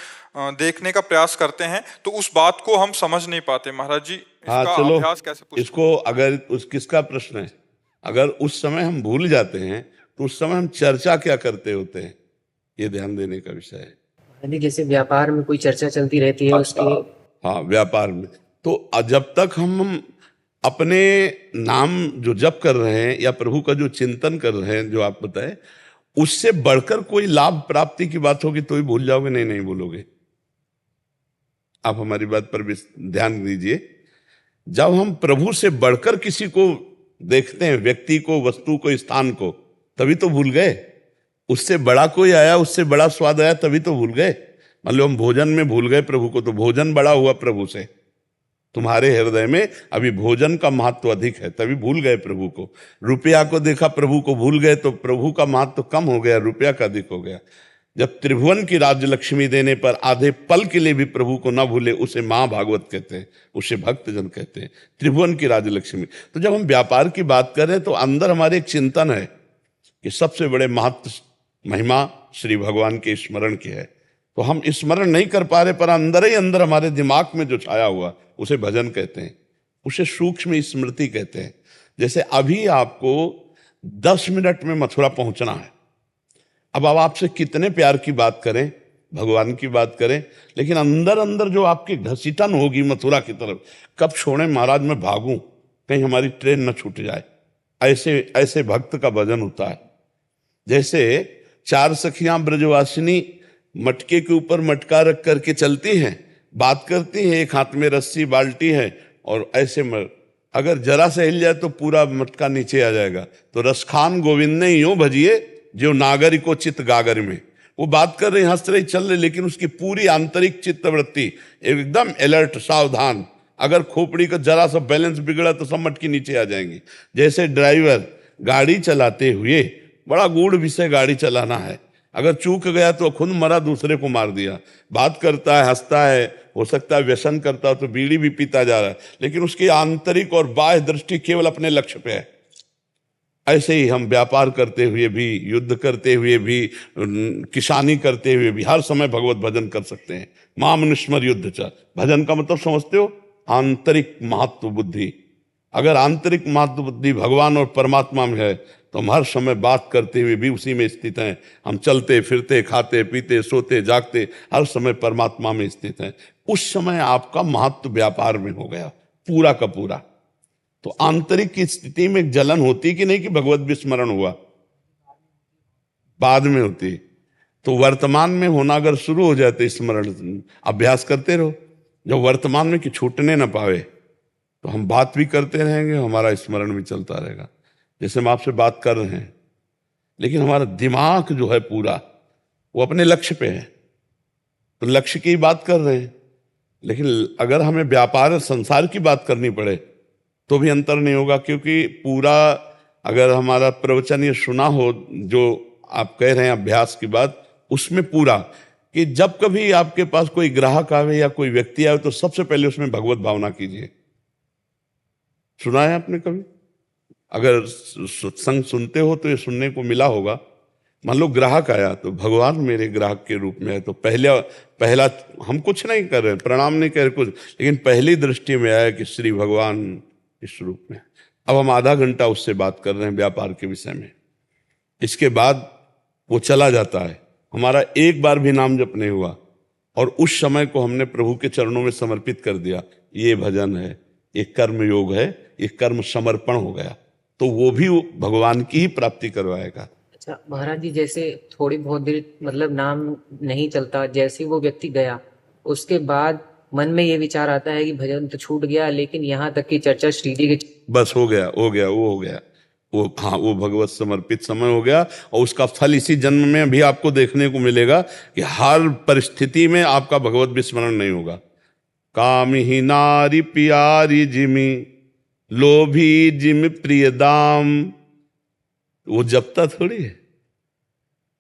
देखने का प्रयास करते हैं तो उस बात को हम समझ नहीं पाते। महाराज जी हाँ, इसका चलो अभ्यास कैसे पुष्ट? इसको अगर उस किसका प्रश्न है, अगर उस समय हम भूल जाते हैं तो उस समय हम चर्चा क्या करते होते हैं, ये ध्यान देने का विषय है। यानी जैसे व्यापार में कोई चर्चा चलती रहती है उसकी। हाँ, व्यापार में तो जब तक हम अपने नाम जो जप कर रहे हैं या प्रभु का जो चिंतन कर रहे हैं, जो आप बताए, उससे बढ़कर कोई लाभ प्राप्ति की बात होगी तो ही भूल जाओगे, नहीं भूलोगे। आप हमारी बात पर भी ध्यान दीजिए। जब हम प्रभु से बढ़कर किसी को देखते हैं, व्यक्ति को, वस्तु को, स्थान को, तभी तो भूल गए। उससे बड़ा कोई आया, उससे बड़ा स्वाद आया, तभी तो भूल गए। मान लो हम भोजन में भूल गए प्रभु को, तो भोजन बड़ा हुआ प्रभु से। तुम्हारे हृदय में अभी भोजन का महत्व अधिक है, तभी भूल गए प्रभु को। रुपया को देखा, प्रभु को भूल गए, तो प्रभु का महत्व कम हो गया, रुपया का अधिक हो गया। जब त्रिभुवन की राज्य लक्ष्मी देने पर आधे पल के लिए भी प्रभु को ना भूले, उसे माँ भागवत कहते हैं, उसे भक्तजन कहते हैं, त्रिभुवन की राज्य लक्ष्मी। तो जब हम व्यापार की बात करें तो अंदर हमारे एक चिंतन है कि सबसे बड़े महत्व महिमा श्री भगवान के स्मरण की है, तो हम स्मरण नहीं कर पा रहे, पर अंदर ही अंदर हमारे दिमाग में जो छाया हुआ उसे भजन कहते हैं, उसे सूक्ष्म स्मृति कहते हैं। जैसे अभी आपको 10 मिनट में मथुरा पहुंचना है, अब आपसे कितने प्यार की बात करें, भगवान की बात करें, लेकिन अंदर अंदर जो आपकी घसीटन होगी मथुरा की तरफ, कब छोड़ें महाराज, मैं भागूं, कहीं हमारी ट्रेन न छूट जाए, ऐसे ऐसे भक्त का भजन होता है। जैसे 4 सखियां ब्रजवासिनी मटके के ऊपर मटका रख करके चलती हैं, बात करती हैं, एक हाथ में रस्सी बाल्टी है, और ऐसे अगर जरा से हिल जाए तो पूरा मटका नीचे आ जाएगा। तो रसखान गोविंद ने यूं भजिए जो नागरी को चित्त गागर में, वो बात कर रही, हंस रही, चल रही, लेकिन उसकी पूरी आंतरिक चित्तवृत्ति एकदम अलर्ट, सावधान। अगर खोपड़ी का जरा सा बैलेंस बिगड़ा तो सब मटकी नीचे आ जाएंगी। जैसे ड्राइवर गाड़ी चलाते हुए, बड़ा गूढ़ विषय गाड़ी चलाना है, अगर चूक गया तो खुद मरा, दूसरे को मार दिया। बात करता है, हंसता है, हो सकता है व्यसन करता हो तो बीड़ी भी पीता जा रहा है, लेकिन उसकी आंतरिक और बाह्य दृष्टि केवल अपने लक्ष्य पे है। ऐसे ही हम व्यापार करते हुए भी, युद्ध करते हुए भी, किसानी करते हुए भी हर समय भगवत भजन कर सकते हैं। माम निस्मर युद्ध च, भजन का मतलब समझते हो, आंतरिक महत्व बुद्धि। अगर आंतरिक महत्व बुद्धि भगवान और परमात्मा में है तो हम हर समय बात करते हुए भी उसी में स्थित हैं। हम चलते फिरते, खाते पीते, सोते जागते, हर समय परमात्मा में स्थित हैं। उस समय आपका महत्व व्यापार में हो गया पूरा का पूरा। तो आंतरिक की स्थिति में एक जलन होती कि नहीं कि भगवत विस्मरण हुआ, बाद में होती। तो वर्तमान में होना अगर शुरू हो जाते, स्मरण अभ्यास करते रहो, जब वर्तमान में कि छूटने ना पावे, तो हम बात भी करते रहेंगे, हमारा स्मरण भी चलता रहेगा। जैसे हम आपसे बात कर रहे हैं, लेकिन हमारा दिमाग जो है पूरा वो अपने लक्ष्य पे है, तो लक्ष्य की बात कर रहे हैं। लेकिन अगर हमें व्यापार संसार की बात करनी पड़े तो भी अंतर नहीं होगा, क्योंकि पूरा अगर हमारा प्रवचन ये सुना हो जो आप कह रहे हैं अभ्यास की बात, उसमें पूरा कि जब कभी आपके पास कोई ग्राहक आवे या कोई व्यक्ति आवे तो सबसे पहले उसमें भगवत भावना कीजिए। सुना है आपने कभी? अगर सत्संग सुनते हो तो ये सुनने को मिला होगा। मान लो ग्राहक आया तो भगवान मेरे ग्राहक के रूप में है, तो पहला हम कुछ नहीं कर रहे, प्रणाम नहीं कर रहे कुछ, लेकिन पहली दृष्टि में आया कि श्री भगवान इस रूप में, अब हम आधा घंटा उससे बात कर रहे हैं व्यापार के विषय में। इसके बाद वो चला जाता है, हमारा एक बार भी नाम जप नहीं हुआ और उस समय को हमने प्रभु के चरणों में समर्पित कर दिया। ये भजन है, ये कर्म योग है, ये कर्म समर्पण हो गया, तो वो भी भगवान की ही प्राप्ति करवाएगा। अच्छा महाराज जी, जैसे थोड़ी बहुत देर मतलब नाम नहीं चलता, जैसे वो व्यक्ति गया उसके बाद मन में ये विचार आता है कि भजन तो छूट गया, लेकिन यहाँ तक की चर्चा श्री जी के बस हो गया, हो गया, वो हो गया, वो हाँ, वो भगवत समर्पित समय हो गया। और उसका फल इसी जन्म में भी आपको देखने को मिलेगा कि हर परिस्थिति में आपका भगवत विस्मरण नहीं होगा। काम ही नारी प्यारी जिमी, लोभी जिम प्रिय दाम, वो जपता थोड़ी है।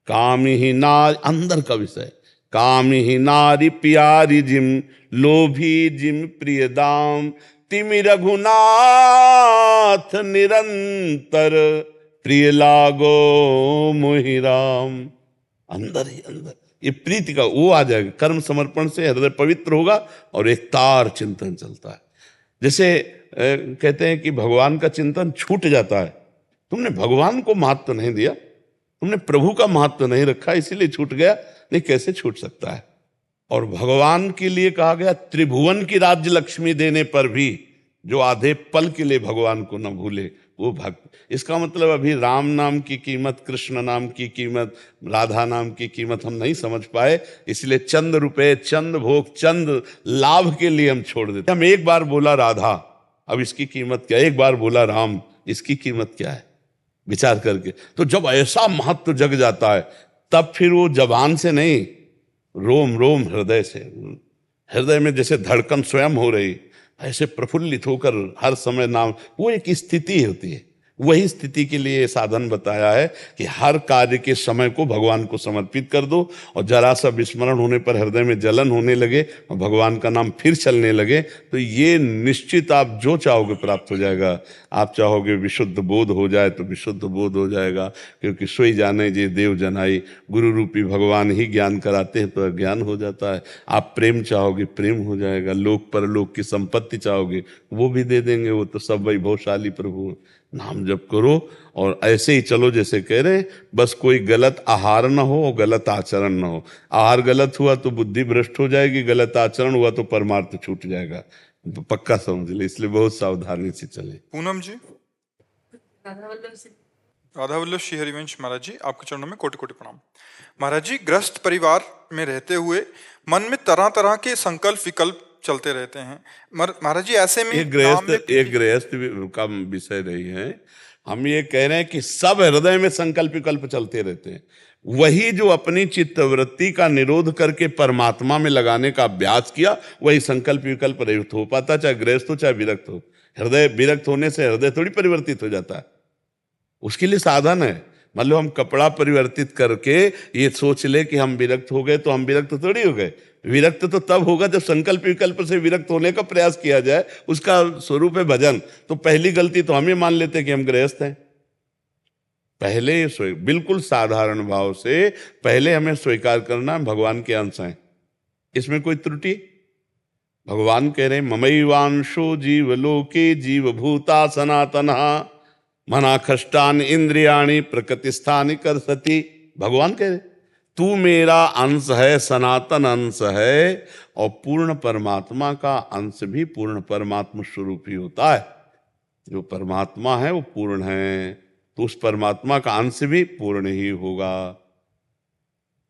काम ही नारी, अंदर का विषय, काम ही नारी प्यारी जिम, लोभी जिम प्रिय दाम, तिमि रघुनाथ निरंतर, प्रिय लागो मोहि राम। अंदर ही अंदर ये प्रीति का वो आ जाएगा। कर्म समर्पण से हृदय पवित्र होगा और एक तार चिंतन चलता है। जैसे कहते हैं कि भगवान का चिंतन छूट जाता है। तुमने भगवान को महत्व नहीं दिया, तुमने प्रभु का महत्व नहीं रखा, इसीलिए छूट गया। नहीं, कैसे छूट सकता है? और भगवान के लिए कहा गया त्रिभुवन की राज्य लक्ष्मी देने पर भी जो आधे पल के लिए भगवान को न भूले वो भक्त। इसका मतलब अभी राम नाम की कीमत, कृष्ण नाम की कीमत, राधा नाम की कीमत हम नहीं समझ पाए, इसलिए चंद रुपए, चंद भोग, चंद लाभ के लिए हम छोड़ देते। हम एक बार बोला राधा, अब इसकी कीमत क्या? एक बार बोला राम, इसकी कीमत क्या है? विचार करके तो जब ऐसा महत्व जग जाता है तब फिर वो जबान से नहीं, रोम रोम हृदय से, हृदय में जैसे धड़कन स्वयं हो रही, ऐसे प्रफुल्लित होकर हर समय नाम, वो एक स्थिति होती है। वही स्थिति के लिए साधन बताया है कि हर कार्य के समय को भगवान को समर्पित कर दो और जरा सा विस्मरण होने पर हृदय में जलन होने लगे और भगवान का नाम फिर चलने लगे तो ये निश्चित आप जो चाहोगे प्राप्त हो जाएगा। आप चाहोगे विशुद्ध बोध हो जाए तो विशुद्ध बोध हो जाएगा, क्योंकि सोई जाने जे देव जनाई, गुरु रूपी भगवान ही ज्ञान कराते हैं तो ज्ञान हो जाता है। आप प्रेम चाहोगे प्रेम हो जाएगा, लोक परलोक की संपत्ति चाहोगे वो भी दे देंगे, वो तो सब वैभवशाली प्रभु। नाम जप करो और ऐसे ही चलो जैसे कह रहे, बस कोई गलत आहार न हो और गलत आचरण न हो। आहार गलत हुआ तो बुद्धि भ्रष्ट हो जाएगी, गलत आचरण हुआ तो परमार्थ छूट जाएगा। पक्का समझ ले, इसलिए बहुत सावधानी से चले। पूनम जी, राधा वल्लभ श्री हरिवंश महाराज जी, आपके चरणों में कोटि कोटि प्रणाम। महाराज जी, ग्रस्त परिवार में रहते हुए मन में तरह तरह के संकल्प विकल्प चलते रहते हैं। महाराज जी, ऐसे में एक गृहस्थ का विषय नहीं है। हम ये कह रहे हैं कि सब हृदय में संकल्प विकल्प चलते रहते हैं। वही जो अपनी चित्तवृत्ति का निरोध करके परमात्मा में लगाने का अभ्यास किया, वही संकल्प विकल्प रहित हो पाता, चाहे गृहस्थ हो चाहे विरक्त हो। हृदय विरक्त होने से हृदय थोड़ी परिवर्तित हो जाता है, उसके लिए साधन है। मान लो हम कपड़ा परिवर्तित करके ये सोच ले कि हम विरक्त हो गए, तो हम विरक्त थोड़ी हो गए। विरक्त तो तब होगा जब संकल्प विकल्प से विरक्त होने का प्रयास किया जाए, उसका स्वरूप है भजन। तो पहली गलती तो हम ये मान लेते हैं कि हम गृहस्थ हैं। पहले बिल्कुल साधारण भाव से पहले हमें स्वीकार करना भगवान के अंश हैं, इसमें कोई त्रुटि। भगवान कह रहे ममैवांशो जीवलोके जीवभूता सनातनः मना खष्टान इंद्रियाणि प्रकृतिस्थानि करसति। भगवान कह रहे तू मेरा अंश है, सनातन अंश है, और पूर्ण परमात्मा का अंश भी पूर्ण परमात्मा स्वरूप ही होता है। जो परमात्मा है वो पूर्ण है, तो उस परमात्मा का अंश भी पूर्ण ही होगा।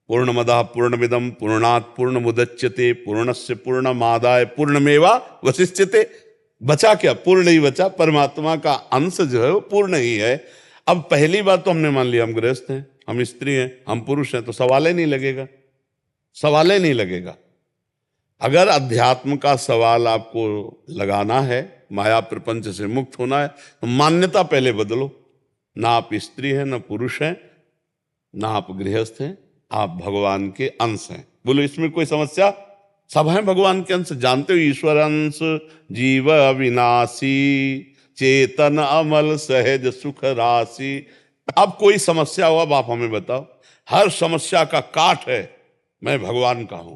पूर्णमदः पूर्णमिदं पूर्णात् पूर्णमुदच्यते पूर्णस्य पूर्णमादाय पूर्णमेवा वशिष्यते। बचा क्या? पूर्ण ही बचा। परमात्मा का अंश जो है वो पूर्ण ही है। अब पहली बात तो हमने मान लिया हम गृहस्थ हैं, हम स्त्री हैं, हम पुरुष हैं, तो सवाल ही नहीं लगेगा, सवाल ही नहीं लगेगा। अगर अध्यात्म का सवाल आपको लगाना है, माया प्रपंच से मुक्त होना है, तो मान्यता पहले बदलो। ना आप स्त्री हैं, ना पुरुष हैं, ना आप गृहस्थ हैं, आप भगवान के अंश हैं। बोलो इसमें कोई समस्या? सब हैं भगवान के अंश। जानते हो ईश्वर अंश जीव अविनाशी चेतन अमल सहज सुख राशि। अब कोई समस्या हो अब आप हमें बताओ। हर समस्या का काट है मैं भगवान का हूं,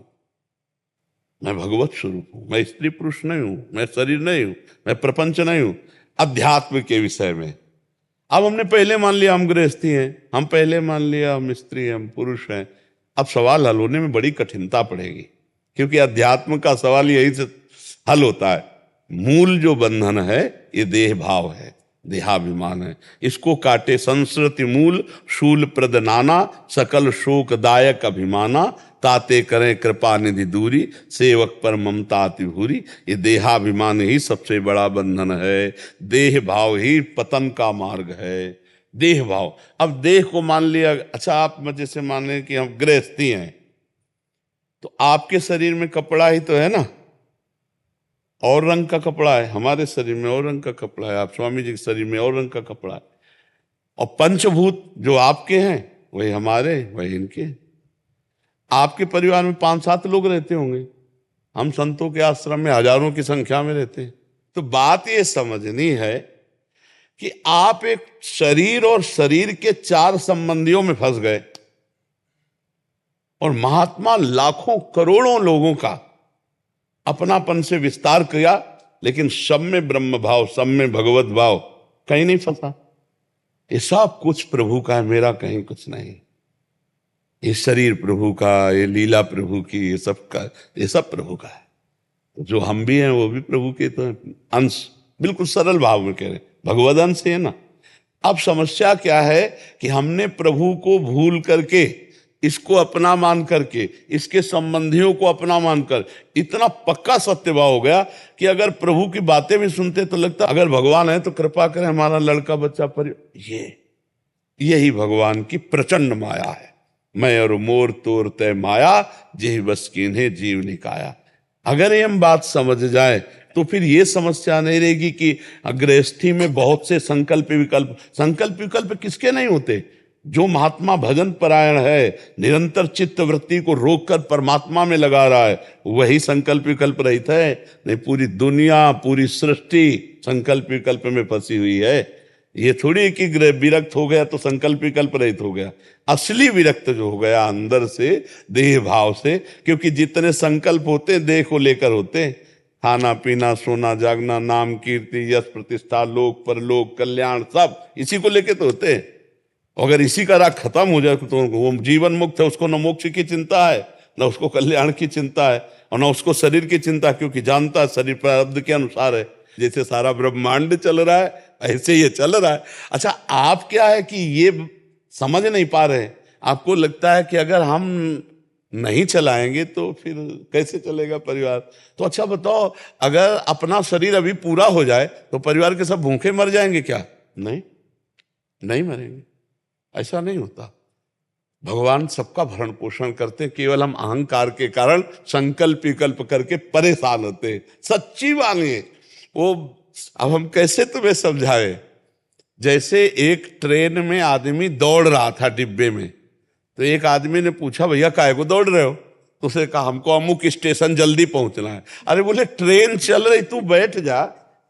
मैं भगवत स्वरूप हूं, मैं स्त्री पुरुष नहीं हूं, मैं शरीर नहीं हूं, मैं प्रपंच नहीं हूं। अध्यात्म के विषय में। अब हमने पहले मान लिया हम गृहस्थी हैं, हम पहले मान लिया हम स्त्री हैं, हम पुरुष हैं। अब सवाल हल होने में बड़ी कठिनता पड़ेगी, क्योंकि अध्यात्म का सवाल यही से हल होता है। मूल जो बंधन है ये देह भाव है, देहाभिमान है। इसको काटे संस्कृति मूल, शूल प्रद नाना, सकल शोकदायक अभिमाना, ताते करें कृपा निधि दूरी, सेवक पर ममता अति भूरी। ये देहाभिमान ही सबसे बड़ा बंधन है, देह भाव ही पतन का मार्ग है। देह भाव, अब देह को मान लिया। अच्छा, आप जैसे मान लें कि हम गृहस्थी हैं, तो आपके शरीर में कपड़ा ही तो है ना, और रंग का कपड़ा है, हमारे शरीर में और रंग का कपड़ा है, आप स्वामी जी के शरीर में और रंग का कपड़ा है। और पंचभूत जो आपके हैं वही हमारे, वही इनके। आपके परिवार में 5-7 लोग रहते होंगे, हम संतों के आश्रम में हजारों की संख्या में रहते हैं। तो बात ये समझनी है कि आप एक शरीर और शरीर के 4 संबंधियों में फंस गए, और महात्मा लाखों करोड़ों लोगों का अपनापन से विस्तार किया, लेकिन सब में ब्रह्म भाव, सब में भगवत भाव, कहीं नहीं फंसा। ये सब कुछ प्रभु का है, मेरा कहीं कुछ नहीं। ये शरीर प्रभु का, ये लीला प्रभु की, ये सब का, ये सब प्रभु का है। तो जो हम भी हैं वो भी प्रभु के तो अंश, बिल्कुल सरल भाव में कह रहे, भगवद अंश है ना। अब समस्या क्या है कि हमने प्रभु को भूल करके, इसको अपना मान करके, इसके संबंधियों को अपना मानकर इतना पक्का सत्यभाव हो गया कि अगर प्रभु की बातें भी सुनते तो लगता अगर भगवान है तो कृपा करें हमारा लड़का बच्चा पर। यही भगवान की प्रचंड माया है। मैं और मोर तोर तय माया, जेह बस कीन्हे जीव निकाया। अगर ये हम बात समझ जाए तो फिर ये समस्या नहीं रहेगी कि गृहस्थी में बहुत से संकल्प विकल्प किसके नहीं होते। जो महात्मा भजन परायण है, निरंतर चित्त वृत्ति को रोककर परमात्मा में लगा रहा है, वही संकल्प विकल्प रहित है। नहीं, पूरी दुनिया, पूरी सृष्टि संकल्प विकल्प में फंसी हुई है। ये थोड़ी कि विरक्त हो गया तो संकल्प विकल्प रहित हो गया। असली विरक्त जो हो गया अंदर से, देह भाव से, क्योंकि जितने संकल्प होते हैं देह को लेकर होते हैं। खाना पीना, सोना जागना, नाम कीर्ति, यश प्रतिष्ठा, लोक परलोक, कल्याण, सब इसी को लेकर तो होते हैं। अगर इसी का राग खत्म हो जाए तो वो जीवन मुक्त है, उसको न मोक्ष की चिंता है, न उसको कल्याण की चिंता है, और न उसको शरीर की चिंता, क्योंकि जानता है शरीर प्रारब्ध के अनुसार है। जैसे सारा ब्रह्मांड चल रहा है ऐसे ये चल रहा है। अच्छा, आप क्या है कि ये समझ नहीं पा रहे। आपको लगता है कि अगर हम नहीं चलाएंगे तो फिर कैसे चलेगा परिवार। तो अच्छा बताओ, अगर अपना शरीर अभी पूरा हो जाए तो परिवार के सब भूखे मर जाएंगे क्या? नहीं मरेंगे। ऐसा नहीं होता। भगवान सबका भरण पोषण करते हैं, केवल हम अहंकार के कारण संकल्प विकल्प करके परेशान होते हैं। सच्ची वाणी है वो। अब हम कैसे तुम्हें समझाए। जैसे एक ट्रेन में आदमी दौड़ रहा था डिब्बे में, तो एक आदमी ने पूछा, भैया काहे को दौड़ रहे हो? तो उसे कहा, हमको अमुक स्टेशन जल्दी पहुंचना है। अरे बोले, ट्रेन चल रही, तू बैठ जा।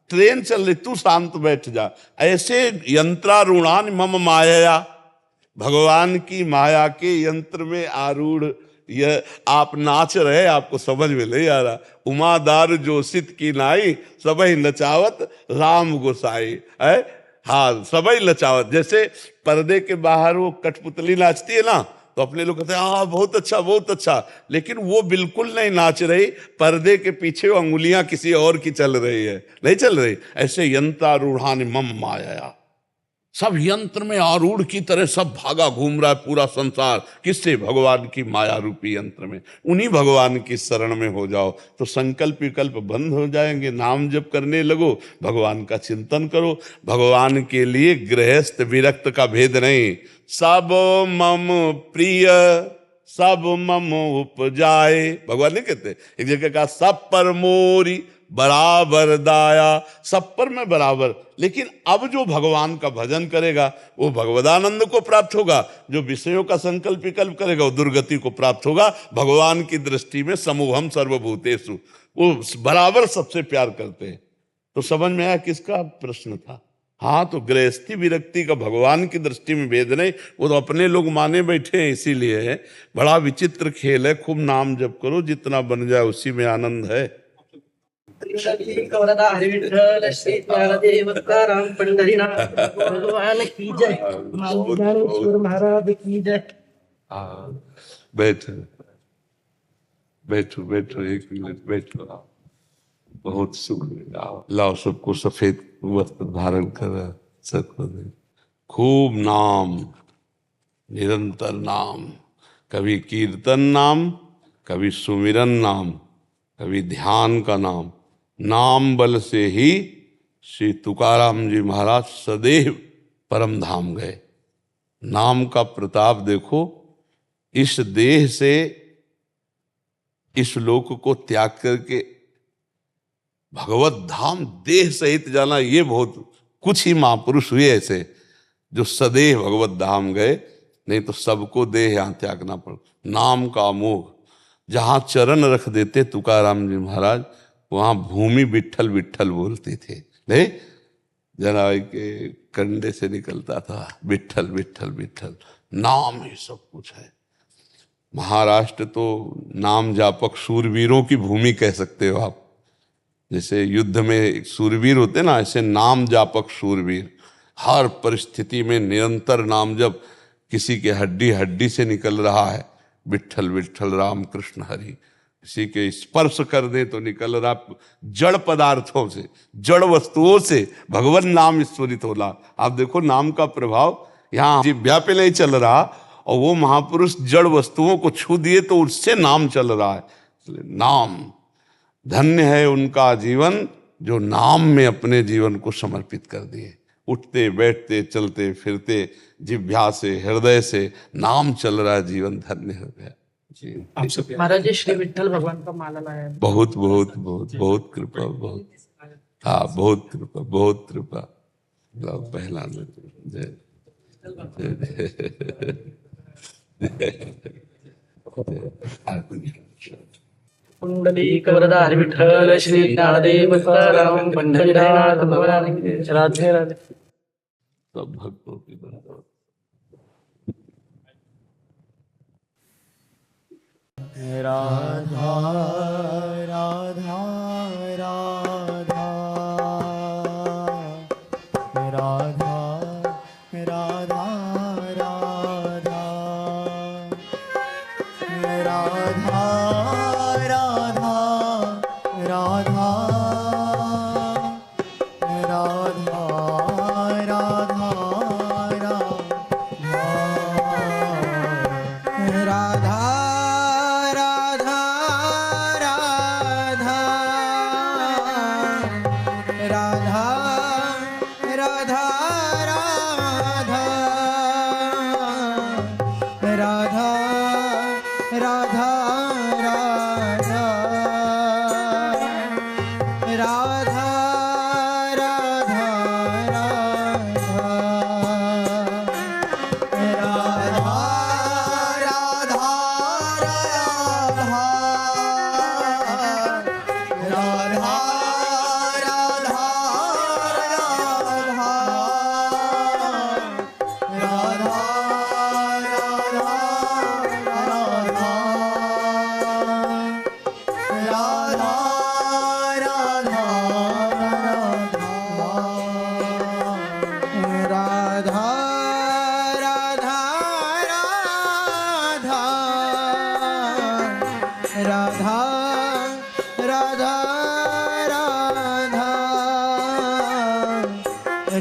ट्रेन चल रही, तू शांत बैठ जा। ऐसे यंत्रारूढ़ान मम माया, भगवान की माया के यंत्र में आरूढ़ यह आप नाच रहे, आपको समझ में नहीं आ रहा। उमादार जोशित की नाई, सबई नचावत राम गोसाई है। हाँ, सबई नचावत। जैसे पर्दे के बाहर वो कठपुतली नाचती है ना, तो अपने लोग कहते हैं हाँ बहुत अच्छा बहुत अच्छा, लेकिन वो बिल्कुल नहीं नाच रही। पर्दे के पीछे वो अंगुलियां किसी और की चल रही है, नहीं चल रही। ऐसे यंत्रारूढ़ान मम माया, सब यंत्र में आरूढ़ की तरह सब भागा घूम रहा है पूरा संसार। किससे? भगवान की माया रूपी यंत्र में। उन्हीं भगवान की शरण में हो जाओ तो संकल्प विकल्प बंद हो जाएंगे। नाम जप करने लगो, भगवान का चिंतन करो। भगवान के लिए गृहस्थ विरक्त का भेद नहीं। सब मम प्रिय सब मम उपजाए, भगवान नहीं कहते? एक जगह कहा, सब पर मोरी बराबर दाया। सब पर मैं बराबर। लेकिन अब जो भगवान का भजन करेगा वो भगवदानंद को प्राप्त होगा। जो विषयों का संकल्प विकल्प करेगा वो दुर्गति को प्राप्त होगा। भगवान की दृष्टि में समूहम सर्वभूतेषु, वो बराबर सबसे प्यार करते हैं। तो समझ में आया किसका प्रश्न था? हाँ, तो गृहस्थी विरक्ति का भगवान की दृष्टि में भेद नहीं, वो तो अपने लोग माने बैठे हैं। इसीलिए है, बड़ा विचित्र खेल है। खूब नाम जप करो, जितना बन जाए उसी में आनंद है। कवरदारी विठ्ठल श्री ज्ञानदेव तुकाराम पंढरीनाथ भगवान की जय, ज्ञानेश्वर महाराज की जय। बैठो बैठो बैठो, एक मिनट बैठो। बहुत सुख मिला। लाओ सबको सफेद वस्त्र धारण कर सबको दे। खूब नाम, निरंतर नाम, कभी कीर्तन नाम, कभी सुमिरन नाम, कभी ध्यान का नाम। नाम बल से ही श्री तुकाराम जी महाराज सदैव परम धाम गए। नाम का प्रताप देखो। इस देह से इस लोक को त्याग करके भगवत धाम देह सहित जाना, ये बहुत कुछ ही महापुरुष हुए ऐसे जो सदैव भगवत धाम गए, नहीं तो सबको देह यहां त्यागना पड़। नाम का मोह, जहां चरण रख देते तुकाराम जी महाराज, वहां भूमि विठ्ठल विठ्ठल बोलते थे। नहीं, जनाब के कंडे से निकलता था विठ्ठल विठ्ठल विठ्ठल। नाम ही सब कुछ है। महाराष्ट्र तो नाम जापक शूरवीरों की भूमि कह सकते हो आप। जैसे युद्ध में शूरवीर होते ना, ऐसे नाम जापक शूरवीर। हर परिस्थिति में निरंतर नाम जब किसी के हड्डी हड्डी से निकल रहा है, विठ्ठल विठ्ठल राम कृष्ण हरि। किसी के स्पर्श कर दे तो निकल रहा, जड़ पदार्थों से, जड़ वस्तुओं से भगवान नाम ईश्वरित होला। आप देखो नाम का प्रभाव यहाँ जिह्वा पे नहीं चल रहा, और वो महापुरुष जड़ वस्तुओं को छू दिए तो उससे नाम चल रहा है। नाम, धन्य है उनका जीवन जो नाम में अपने जीवन को समर्पित कर दिए। उठते बैठते चलते फिरते जिह्वा से हृदय से नाम चल रहा है, जीवन धन्य हो गया जी। महाराज जी श्री विठ्ठल भगवान का माला लाया है। बहुत बहुत बहुत बहुत कृपा, बहुत हाँ, बहुत कृपा, बहुत कृपा। लो पहला जय पुंडलीक वरदारी विठ्ठल श्री ज्ञानदेव तुकाराम पंढरीनाथ भगवान की जय। राधे राधे। सब भक्तों की बराबर। राधा राधा राधा राधा राधा राधा राधा राधा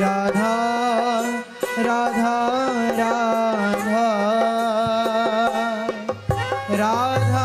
राधा राधा राधा राधा